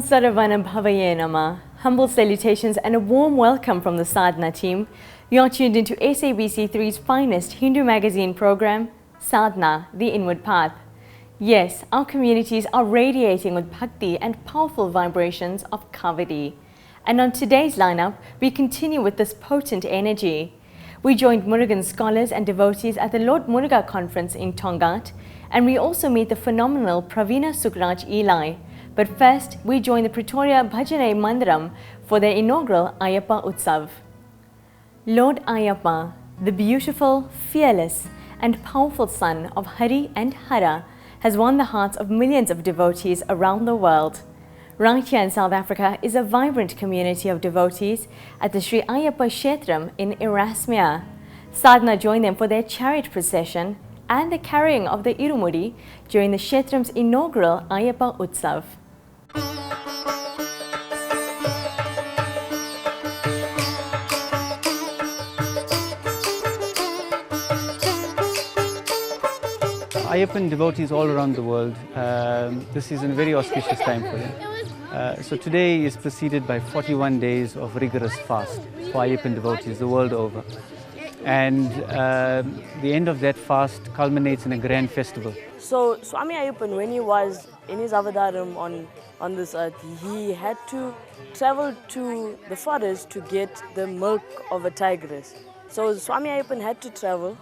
Om Saravana Bhavaye Namah. Humble salutations and a warm welcome from the Sadhana team. You're tuned into SABC3's finest Hindu magazine program, Sadhana, The Inward Path. Yes, our communities are radiating with bhakti and powerful vibrations of Kavadi. And on today's lineup, we continue with this potent energy. We joined Murugan scholars and devotees at the Lord Muruga conference in Tongat, and we also meet the phenomenal Pravina Sukraj Eli. But first, we join the Pretoria Bhajane Mandiram for their inaugural Ayyappa Utsev. Lord Ayyappa, the beautiful, fearless and powerful son of Hari and Hara, has won the hearts of millions of devotees around the world. Right here in South Africa is a vibrant community of devotees at the Sri Ayyappa Kshetram in Erasmia. Sadhana joined them for their chariot procession and the carrying of the Irumudi during the Kshetram's inaugural Ayyappa Utsev. Ayyappan devotees all around the world, this is a very auspicious time for them. So today is preceded by 41 days of rigorous fast for Ayyappan devotees the world over. And the end of that fast culminates in a grand festival. So Swami Ayyappan, when he was in his avadaram on this earth, he had to travel to the forest to get the milk of a tigress. So Swami Ayyappan had to travel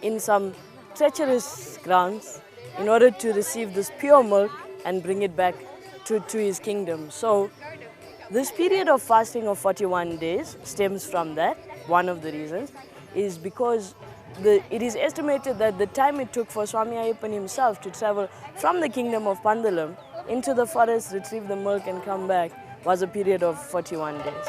in some treacherous grounds in order to receive this pure milk and bring it back to his kingdom. So this period of fasting of 41 days stems from that. One of the reasons is because it is estimated that the time it took for Swami Ayyappan himself to travel from the kingdom of Pandalam into the forest, retrieve the milk and come back was a period of 41 days.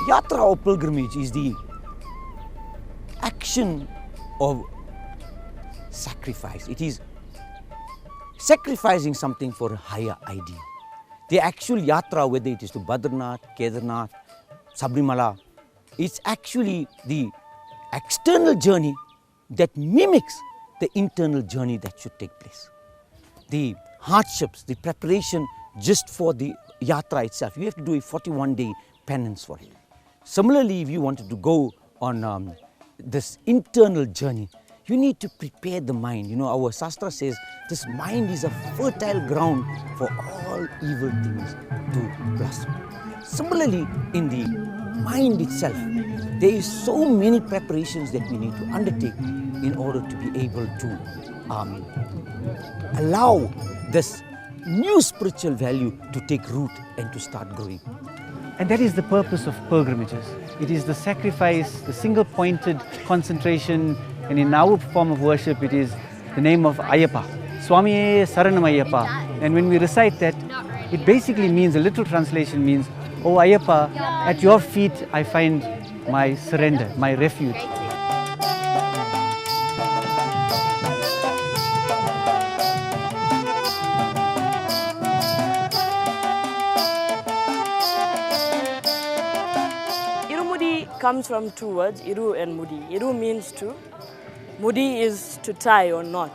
Yatra or pilgrimage is the action of sacrifice. It is sacrificing something for a higher ideal. The actual yatra, whether it is to Badrinath, Kedarnath, Sabrimala, it's actually the external journey that mimics the internal journey that should take place. The hardships, the preparation just for the yatra itself, you have to do a 41-day penance for it. Similarly, if you wanted to go on this internal journey, you need to prepare the mind. You know, our Shastra says this mind is a fertile ground for all evil things to blossom. Similarly, in the mind itself, there is so many preparations that we need to undertake in order to be able to allow this new spiritual value to take root and to start growing. And that is the purpose of pilgrimages. It is the sacrifice, the single-pointed concentration, and in our form of worship, it is the name of Ayyappa. Swami Saranam Ayyappa. And when we recite that, it basically means, a literal translation means, Oh Ayyappa, at your feet I find my surrender, my refuge. Comes from two words, Iru and Mudi. Iru means to, Mudi is to tie or knot.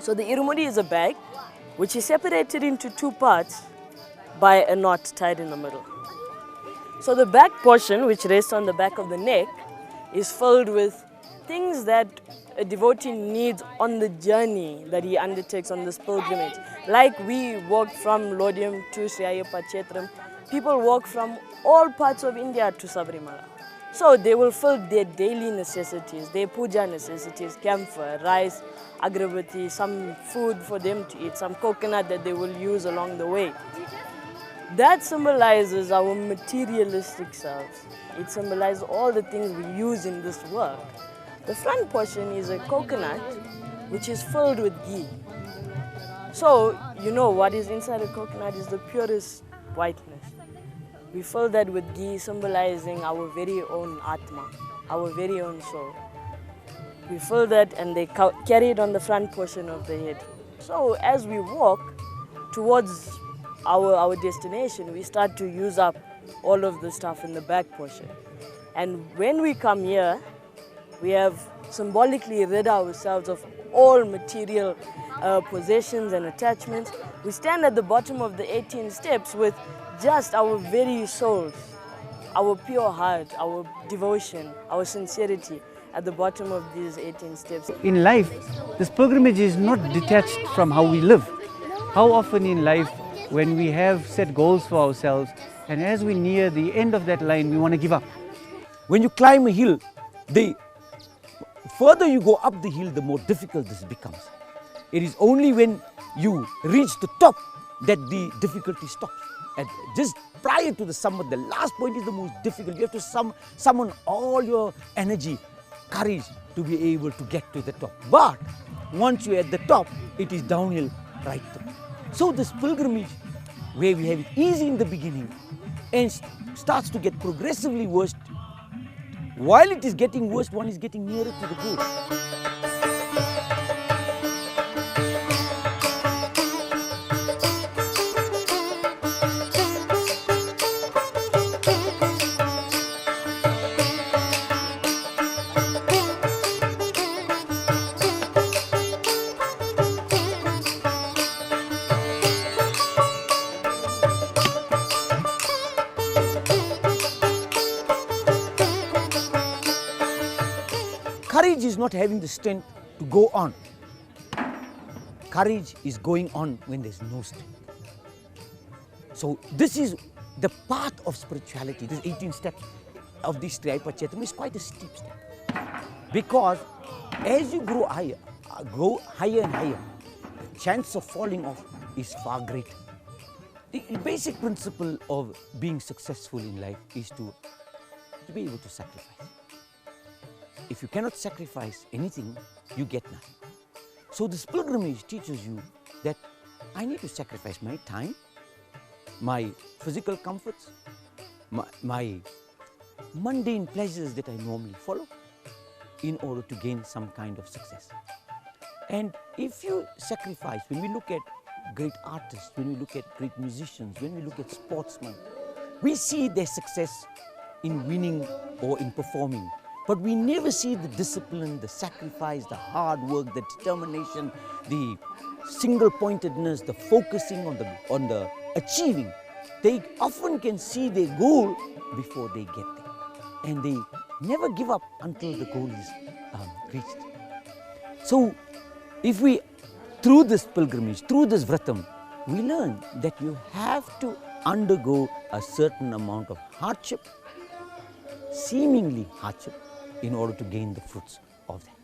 So the Irumudi is a bag which is separated into two parts by a knot tied in the middle. So the back portion, which rests on the back of the neck, is filled with things that a devotee needs on the journey that he undertakes on this pilgrimage. Like we walked from Lodium to Sri Ayyappa Kshetram, people walk from all parts of India to Sabrimala. So they will fill their daily necessities, their puja necessities, camphor, rice, agrabati, some food for them to eat, some coconut that they will use along the way. That symbolizes our materialistic selves. It symbolizes all the things we use in this work. The front portion is a coconut which is filled with ghee. So, you know what is inside a coconut is the purest whiteness. We fill that with ghee, symbolizing our very own Atma, our very own soul. We fill that and they carry it on the front portion of the head. So as we walk towards our destination, we start to use up all of the stuff in the back portion. And when we come here, we have symbolically rid ourselves of all material possessions and attachments. We stand at the bottom of the 18 steps with just our very souls, our pure heart, our devotion, our sincerity at the bottom of these 18 steps. In life, this pilgrimage is not detached from how we live. How often in life, when we have set goals for ourselves, and as we near the end of that line, we want to give up. When you climb a hill, the further you go up the hill, the more difficult this becomes. It is only when you reach the top that the difficulty stops. And just prior to the summit, the last point is the most difficult. You have to summon all your energy, courage to be able to get to the top. But once you're at the top, it is downhill right through. So this pilgrimage, where we have it easy in the beginning and starts to get progressively worse, while it is getting worse, one is getting nearer to the goal. Courage is not having the strength to go on. Courage is going on when there's no strength. So this is the path of spirituality. This 18 steps of this Ayyappa Chaitanya is quite a steep step. Because as you grow higher and higher, the chance of falling off is far greater. The basic principle of being successful in life is to be able to sacrifice. If you cannot sacrifice anything, you get nothing. So this pilgrimage teaches you that I need to sacrifice my time, my physical comforts, my mundane pleasures that I normally follow in order to gain some kind of success. And if you sacrifice, when we look at great artists, when we look at great musicians, when we look at sportsmen, we see their success in winning or in performing. But we never see the discipline, the sacrifice, the hard work, the determination, the single-pointedness, the focusing on the achieving. They often can see their goal before they get there. And they never give up until the goal is reached. So, if we, through this pilgrimage, through this vratam, we learn that you have to undergo a certain amount of hardship, seemingly hardship, in order to gain the fruits of that.